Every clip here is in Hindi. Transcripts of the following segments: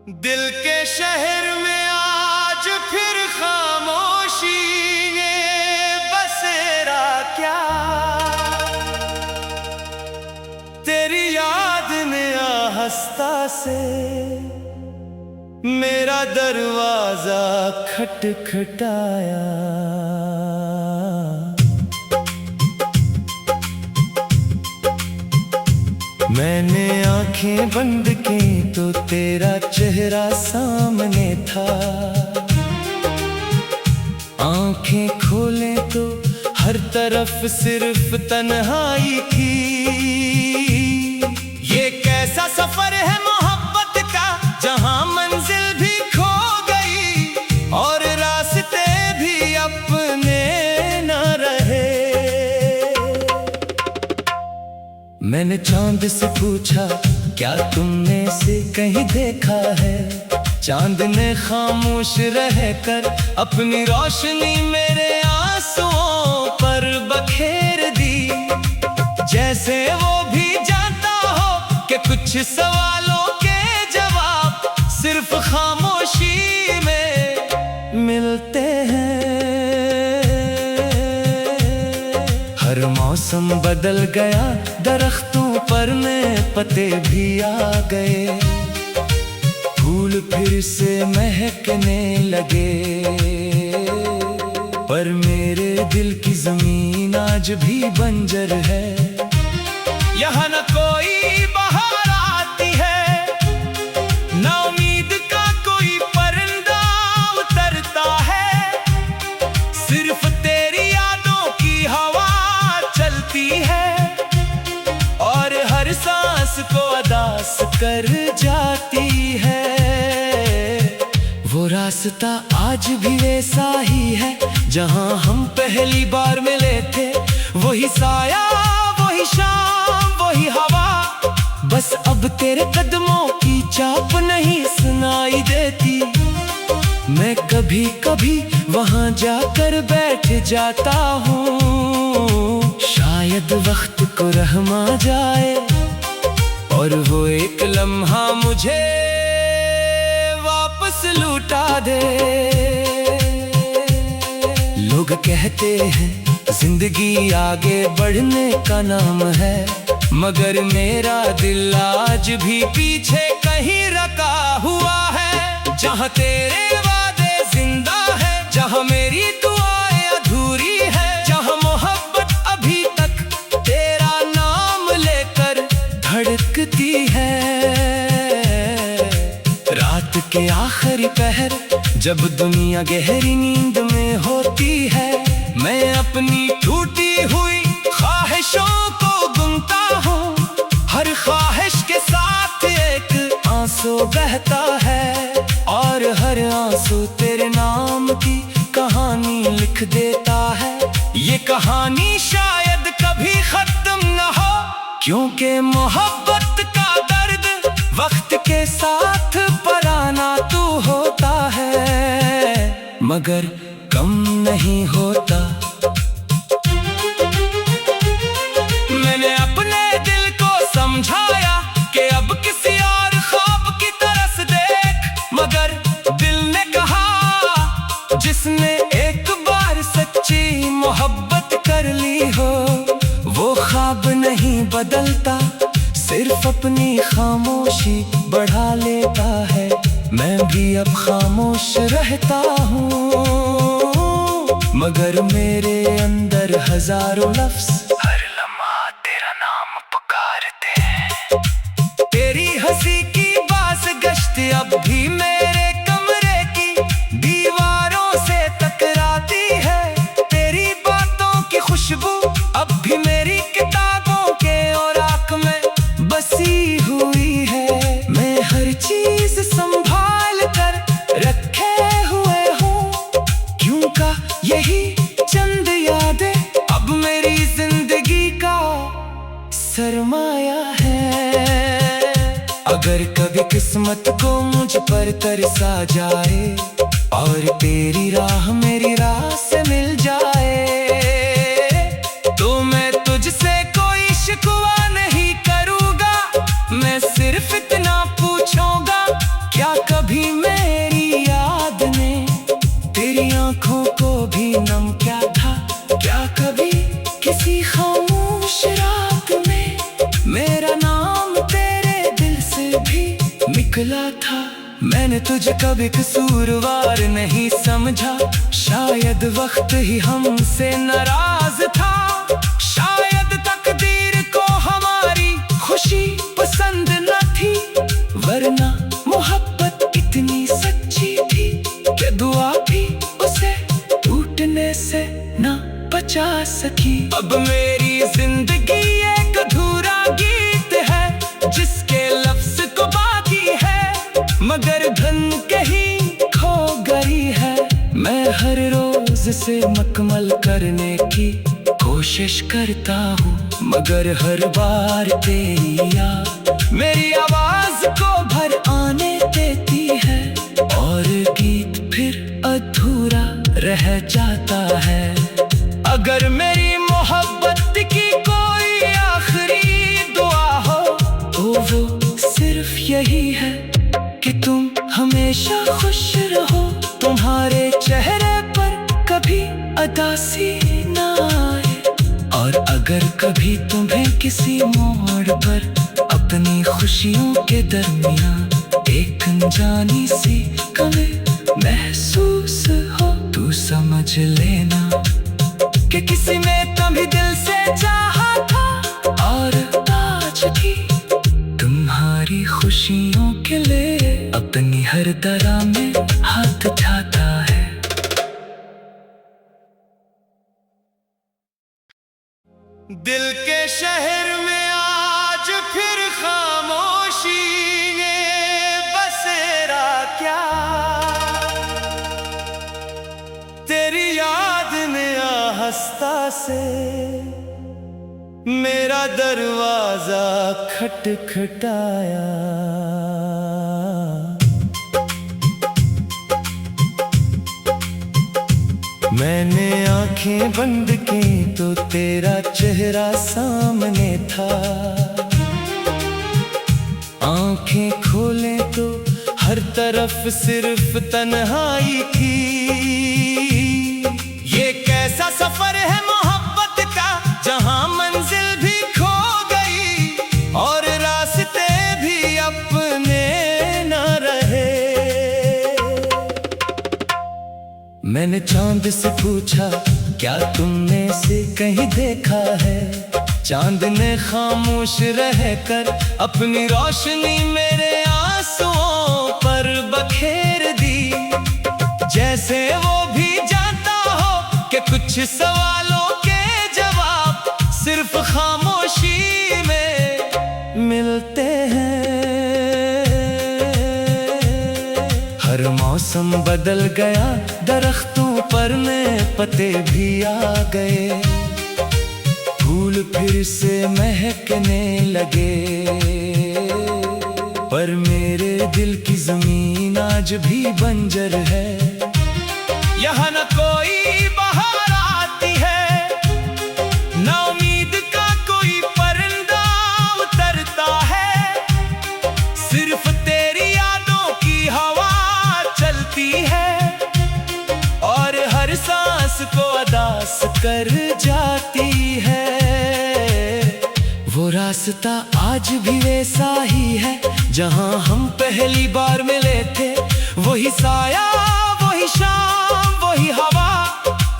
दिल के शहर में आज फिर खामोशी ने बसेरा क्या, तेरी याद ने आहिस्ता से मेरा दरवाजा खटखटाया। मैंने आंखें बंद की तो तेरा चेहरा सामने था, आंखें खोले तो हर तरफ सिर्फ तन्हाई थी। ये कैसा सफर है मोहब्बत का, जहां मंजिल भी खो गई और रास्ते भी अपने न रहे। मैंने चांद से पूछा क्या तुमने इसे कहीं देखा है, चांद ने खामोश रहकर अपनी रोशनी मेरे आंसुओं पर बखेर दी, जैसे वो भी जानता हो कि कुछ सवालों के जवाब सिर्फ खामोशी में मिलते हैं। हर मौसम बदल गया, दरख्तों पर नए पत्ते भी आ गए, फूल फिर से महकने लगे, पर मेरे दिल की जमीन आज भी बंजर है। यहाँ न कोई बहार आती है, न उम्मीद का कोई परिंदा उतरता है, सिर्फ तेरी यादों की हवा चलती है और हर सांस को अदास कर जाती है। वो रास्ता आज भी वैसा ही है जहां हम पहली बार मिले थे, वही साया, वही शाम, वही हवा, बस अब तेरे कदमों की चाप नहीं सुनाई देती। मैं कभी कभी वहां जाकर बैठ जाता हूँ, शायद वक्त को रहम आ जाए और वो एक लम्हा मुझे वापस लौटा दे। लोग कहते हैं जिंदगी आगे बढ़ने का नाम है, मगर मेरा दिल आज भी पीछे कहीं रखा हुआ है। जहाँ तेरे वादे जिंदा है, जहाँ मेरी दुआएं अधूरी है, जहाँ मोहब्बत अभी तक तेरा नाम लेकर धड़कती है। रात के आखिरी पहर जब दुनिया गहरी नींद में होती है, मैं अपनी टूटी हुई ख्वाहिशों को गुनता हूँ, हर ख्वाहिश के साथ एक आंसू बहता है और हर आंसू तेरे नाम की कहानी लिख देता है। ये कहानी शायद कभी खत्म न हो, क्योंकि मोहब्बत का दर्द वक्त के साथ पराना तू होता है, मगर कम नहीं होता। मैंने अपने दिल को समझाया कि अब किसी और ख्वाब की तरफ देख, मगर दिल ने कहा जिसने एक बार सच्ची मोहब्बत कर ली हो, वो ख्वाब नहीं बदलता, सिर्फ अपनी खामोशी बढ़ा लेता है। मैं भी अब खामोश रहता हूँ, मगर मेरे अंदर हजारों लफ्ज हर लम्हा तेरा नाम पुकारते हैं। तेरी हंसी की बास गश्त अब भी मेरे कमरे की दीवारों से टकराती है, तेरी बातों की खुशबू अब भी मेरी किताबों के औराक में बसी हुई है। मैं हर चीज संभाल कर रखे हुए हूँ, क्यों का यही चंद यादें अब मेरी जिंदगी का सरमाया है। अगर कभी किस्मत को मुझ पर तरसा जाए और तेरी राह मेरी राह से मिल जाए, तो मैं तुझसे कोई शिकवा नहीं करूँगा, मैं सिर्फ इतना पूछूंगा क्या कभी निकला था। मैंने तुझे कभी कसूरवार नहीं समझा, शायद वक्त ही हमसे नाराज था। शायद तकदीर को हमारी खुशी पसंद न थी, वरना मोहब्बत इतनी सच्ची थी कि दुआ भी उसे टूटने से न बचा सकी। अब मेरी जिंदगी एक अधूरा गीत है, जिसके लफ्ज को बाकी है, मगर धन कहीं खो गई है। मैं हर रोज से मुकम्मल करने की कोशिश करता हूँ, मगर हर बार तेरी याद मेरी आवाज को भर आने देती है, और गीत फिर अधूरा रह जाता है। अगर मेरी मोहब्बत की कोई आखिरी दुआ हो, तो वो सिर्फ यही है कि तुम हमेशा खुश रहो, तुम्हारे चेहरे पर कभी उदासी ना आए। और अगर कभी तुम्हें किसी मोड़ पर अपनी खुशियों के दरमियान एक अनजानी सी कमी महसूस हो, तू समझ लेना कि किसी ने तभी दिल से चाहा था, और आज भी तुम्हारी खुशियों के लिए अपनी हर तरह में हाथ उठाता है। दिल के शहर में आज फिर खामोशी ने बसेरा क्या, तेरी याद ने आहिस्ता से मेरा दरवाजा खटखटाया। मैंने आंखें बंद की तो तेरा चेहरा सामने था, आंखें खोले तो हर तरफ सिर्फ तन्हाई थी। ये कैसा सफर है मोहब्बत का, जहां मंजिल भी खो गई और रास्ते भी अपने न रहे। मैंने चांद से पूछा, क्या तुमने से कहीं देखा है? चांद ने खामोश रहकर अपनी रोशनी मेरे आंसुओं पर बखेर दी, जैसे वो भी जानता हो कि कुछ सवालों के जवाब सिर्फ खामोशी में मिलते हैं। हर मौसम बदल गया, दरख्तों पर नए पत्ते भी आ गए, फूल फिर से महकने लगे, पर मेरे दिल की जमीन आज भी बंजर है। यहाँ न कोई बहार आती है, न उम्मीद का कोई परिंदा उतरता है, सिर्फ तेरी यादों की हवा चलती है, और हर सांस को अदास कर जाती है। वो रास्ता आज भी वैसा ही है जहां हम पहली बार मिले थे, वही साया, वही शाम, वही हवा,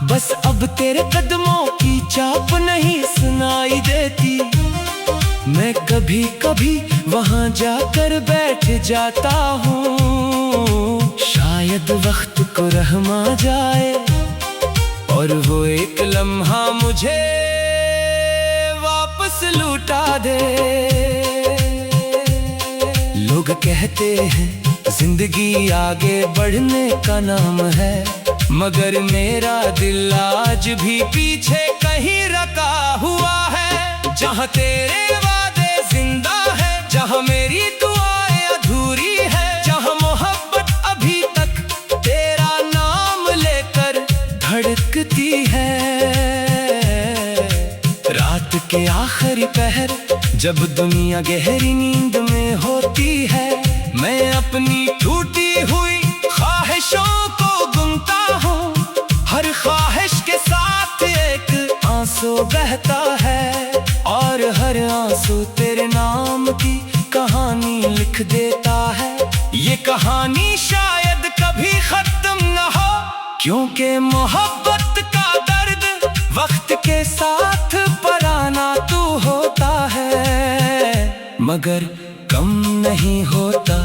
बस अब तेरे कदमों की चाप नहीं सुनाई देती। मैं कभी कभी वहां जाकर बैठ जाता हूँ, शायद वक्त को रहम आ जाए और वो एक लम्हा मुझे वापस लौटा दे। लोग कहते हैं जिंदगी आगे बढ़ने का नाम है, मगर मेरा दिल आज भी पीछे कहीं रखा हुआ है। जहाँ तेरे वादे जिंदा है, जहाँ मेरी दुआएं अधूरी है, जहाँ मोहब्बत अभी तक तेरा नाम लेकर धड़कती है। रात के आखिरी पहर जब दुनिया गहरी नींद में होती है, मैं अपनी टूटी हुई ख्वाहिशों को गुनता हूँ, हर ख्वाहिश के साथ एक आंसू बहता है, और हर आंसू तेरे नाम की कहानी लिख देता है। ये कहानी शायद कभी खत्म न हो, क्योंकि मोहब्बत का दर्द वक्त के साथ पराना तू होता है, मगर कम नहीं होता।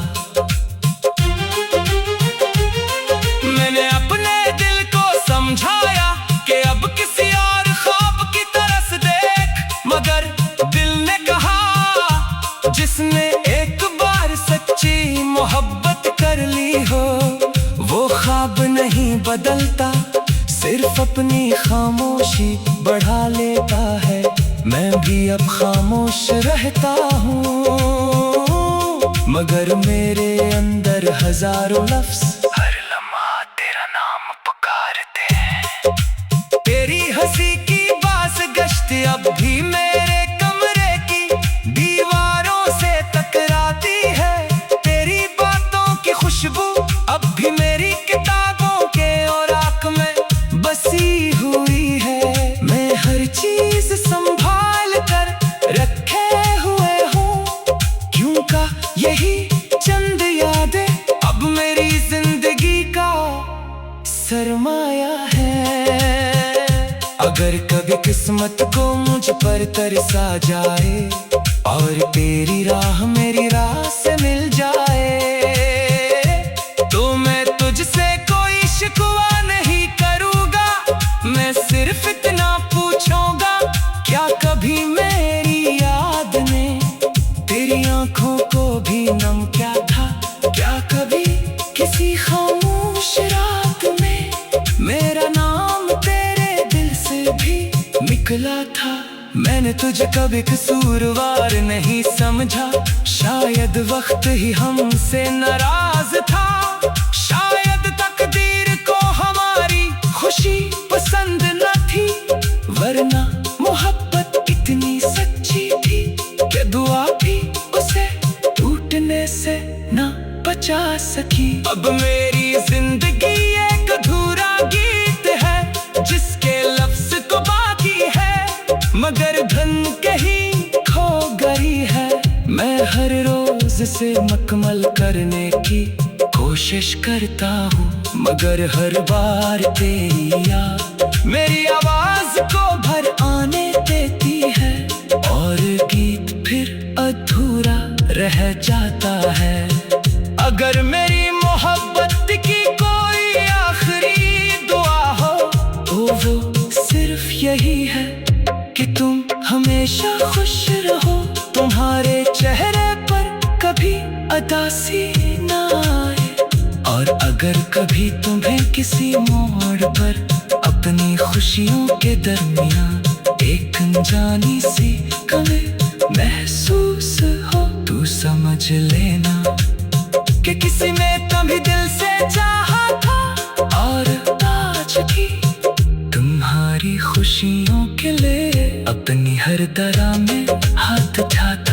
मैंने अपने दिल को समझाया कि अब किसी और ख्वाब की तरस देख, मगर दिल ने कहा जिसने एक बार सच्ची मोहब्बत कर ली हो, वो ख्वाब नहीं बदलता, सिर्फ अपनी खामोशी बढ़ा लेता है। मैं भी अब खामोश रहता हूँ, मगर मेरे अंदर हजारों लफ्ज हर लम्हा तेरा नाम पुकारते हैं। तेरी हंसी की बास गश्त अब भी मेरे कमरे की दीवारों से टकराती है, तेरी बातों की खुशबू अब भी मेरी किताबों के औराक में बसी हुई है। मैं हर चीज संभाल कर रखे हुए हूँ, क्यों का यही चंद यादें अब मेरी जिंदगी का सरमाया है। अगर कभी किस्मत को मुझ पर तरसा जाए और तेरी राह मेरी राह से मिल जाए, तो मैं तुझसे कोई शिकवा नहीं करूँगा, मैं सिर्फ इतना पूछूंगा, क्या कभी मेरी याद ने तेरी आंखों को भी नम किया था? क्या कभी किसी खामोश रात में मेरा नाम तेरे दिल से भी निकला था? मैंने तुझे कभी कसूरवार नहीं समझा, शायद वक्त ही हमसे नाराज था, शायद तकदीर को हमारी खुशी पसंद न थी, वरना मोहब्बत इतनी सच्ची थी कि दुआ भी उसे टूटने से न बचा सकी। अब मेरी जिंदगी एक अधूरा गीत है जिसके लफ्ज को बाकी है, मगर धन कहीं खो गई है। मैं हर रोज से मुकम्मल करने की कोशिश करता हूँ, मगर हर बार तेरी याद मेरी आवाज को भर आने देती है, और गीत फिर अधूरा रह जाता है। अगर मेरी मोहब्बत की कोई आखिरी दुआ हो, तो वो सिर्फ यही है कि तुम हमेशा खुश रहो, तुम्हारे चेहरे पर कभी उदासी ना आए, और अगर कभी तुम्हें किसी मोड़ पर अपनी खुशियों के दरमियान एक अनजानी सी कमी महसूस हो, तू समझ लेना कि किसी ने तभी दिल से चाहा था, और आज भी तुम्हारी खुशियों के लिए अपनी हर तरह में हाथ उठाता